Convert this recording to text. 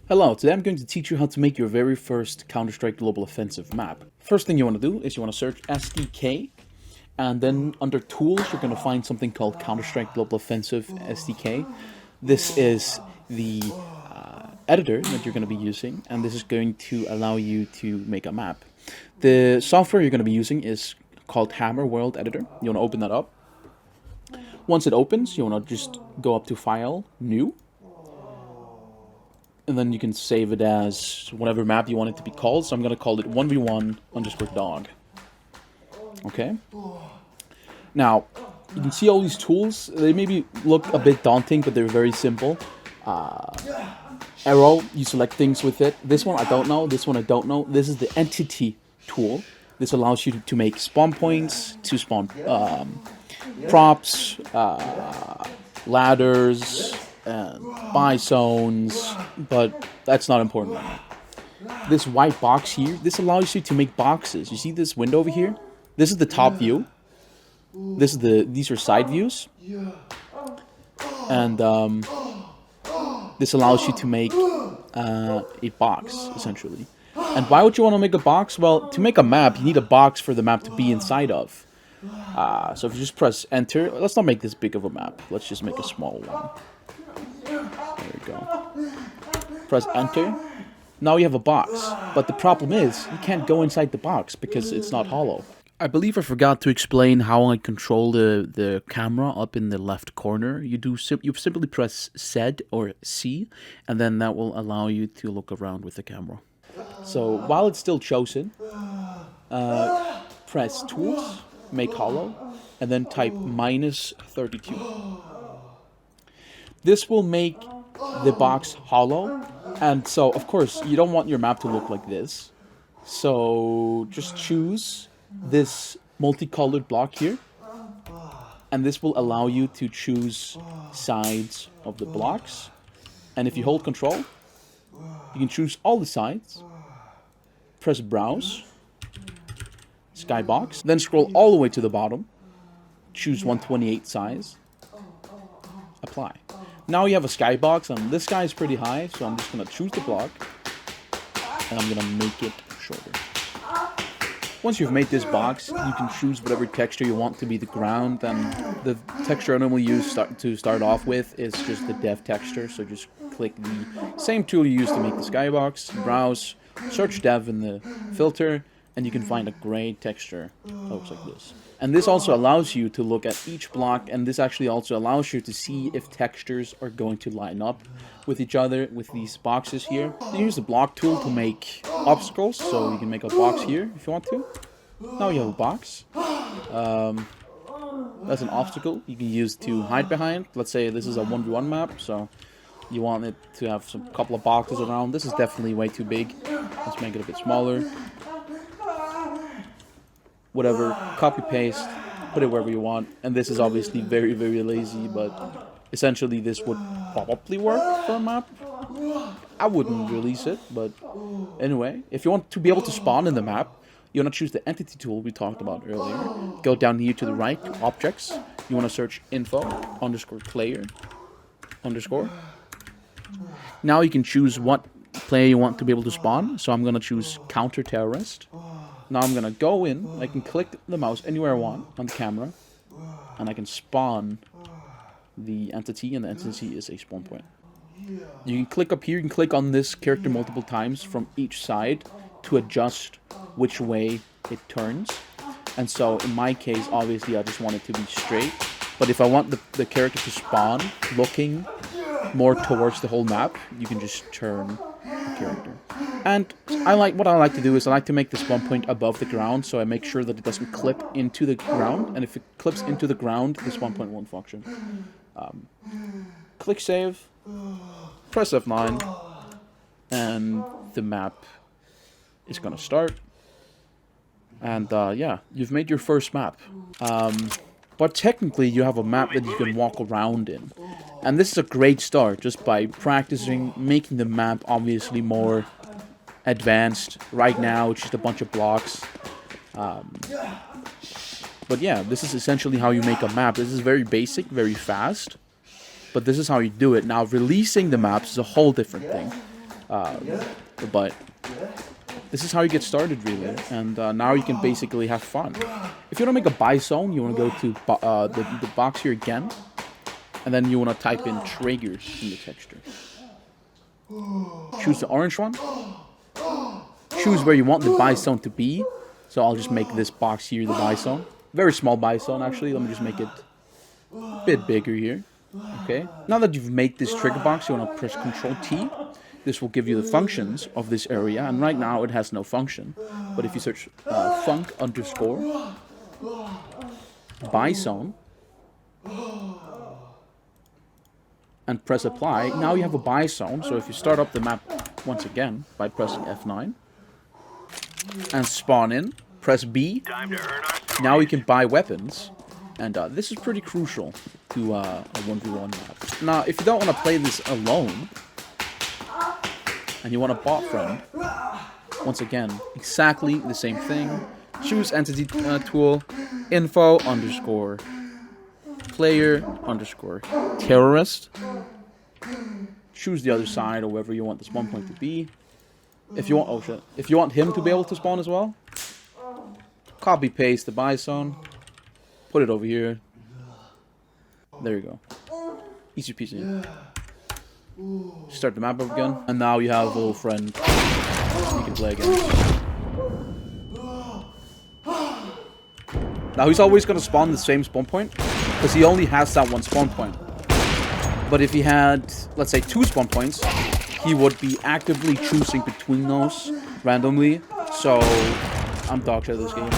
Hello, today I'm going to teach you how to make your very first Counter-Strike Global Offensive map. First thing you want to do is you want to search SDK, and then under Tools you're going to find something called Counter-Strike Global Offensive SDK. This is the editor that you're going to be using, and this is going to allow you to make a map. The software you're going to be using is called Hammer World Editor. You want to open that up. Once it opens, you want to just go up to File, New, and then you can save it as whatever map you want it to be called. So I'm going to call it 1v1_dog. Okay? Now, you can see all these tools. They maybe look a bit daunting, but they're very simple. Arrow, you select things with it. This one I don't know. This one I don't know. This is the entity tool. This allows you to make spawn points, to spawn props, ladders, and buy zones, but that's not important right now. This white box here, this allows you to make boxes. You see this window over here? This is the top view. These are side views. And this allows you to make a box, essentially. And why would you want to make a box? Well, to make a map, you need a box for the map to be inside of. So if you just press enter, let's not make this big of a map. Let's just make a small one. There we go. Press enter. Now you have a box. But the problem is, you can't go inside the box because it's not hollow. I believe I forgot to explain how I control the camera up in the left corner. You simply press Z or C, and then that will allow you to look around with the camera. So while it's still chosen, press Tools, Make Hollow, and then type -32. This will make the box hollow, and so of course you don't want your map to look like this. So just choose this multicolored block here, and this will allow you to choose sides of the blocks. And if you hold control, you can choose all the sides. Press browse, skybox, then scroll all the way to the bottom, choose 128 size, apply. Now you have a skybox, and this guy is pretty high, so I'm just going to choose the block, and I'm going to make it shorter. Once you've made this box, you can choose whatever texture you want to be the ground, and the texture I normally use to start off with is just the dev texture, so just click the same tool you use to make the skybox, browse, search dev in the filter, and you can find a gray texture that looks like this. And this also allows you to look at each block, and this actually also allows you to see if textures are going to line up with each other with these boxes here. You use the block tool to make obstacles, so you can make a box here if you want to. Now you have a box. That's an obstacle you can use to hide behind. Let's say this is a 1v1 map, so you want it to have some couple of boxes around. This is definitely way too big. Let's make it a bit smaller. Whatever, copy paste, put it wherever you want. And this is obviously very, very lazy, but essentially this would probably work for a map. I wouldn't release it, but anyway, if you want to be able to spawn in the map, you want to choose the entity tool we talked about earlier. Go down here to the right to objects. You want to search info_player_. Now you can choose what player you want to be able to spawn. So I'm going to choose counter-terrorist. Now I'm going to go in, I can click the mouse anywhere I want on the camera, and I can spawn the entity, and the entity is a spawn point. You can click up here, you can click on this character multiple times from each side to adjust which way it turns. And so in my case, obviously I just want it to be straight, but if I want the character to spawn looking more towards the whole map, you can just turn the character. And what I like to do is I like to make the spawn point above the ground, so I make sure that it doesn't clip into the ground, and if it clips into the ground, the spawn point won't function. Click save, press F9, and the map is gonna start. And yeah, you've made your first map. But technically you have a map that you can walk around in. And this is a great start, just by practicing, making the map obviously more advanced. Right now it's just a bunch of blocks. But yeah, this is essentially how you make a map. This is very basic, very fast, but this is how you do it. Now, releasing the maps is a whole different thing. But this is how you get started, really. And now you can basically have fun. If you want to make a buy zone, you want to go to the box here again. And then you want to type in triggers in the texture. Choose the orange one. Choose where you want the buy zone to be. So I'll just make this box here the buy zone. Very small buy zone, actually. Let me just make it a bit bigger here. Okay. Now that you've made this trigger box, you want to press Ctrl-T. This will give you the functions of this area. And right now it has no function. But if you search func underscore buy zone and press apply, now you have a buy zone. So if you start up the map once again by pressing F9 and spawn in, press B, now you can buy weapons. And this is pretty crucial to a 1v1 map. Now, if you don't want to play this alone, and you want a bot friend, once again, exactly the same thing. Choose entity tool, info underscore player underscore terrorist. Choose the other side or wherever you want the spawn point to be. If you want, oh shit, if you want him to be able to spawn as well, copy paste the buy zone, put it over here. There you go. Easy peasy. Start the map up again, and now you have a little friend you can play against. Now he's always going to spawn the same spawn point, because he only has that one spawn point. But if he had, let's say, 2 spawn points, he would be actively choosing between those randomly. So I'm dog shit at this game.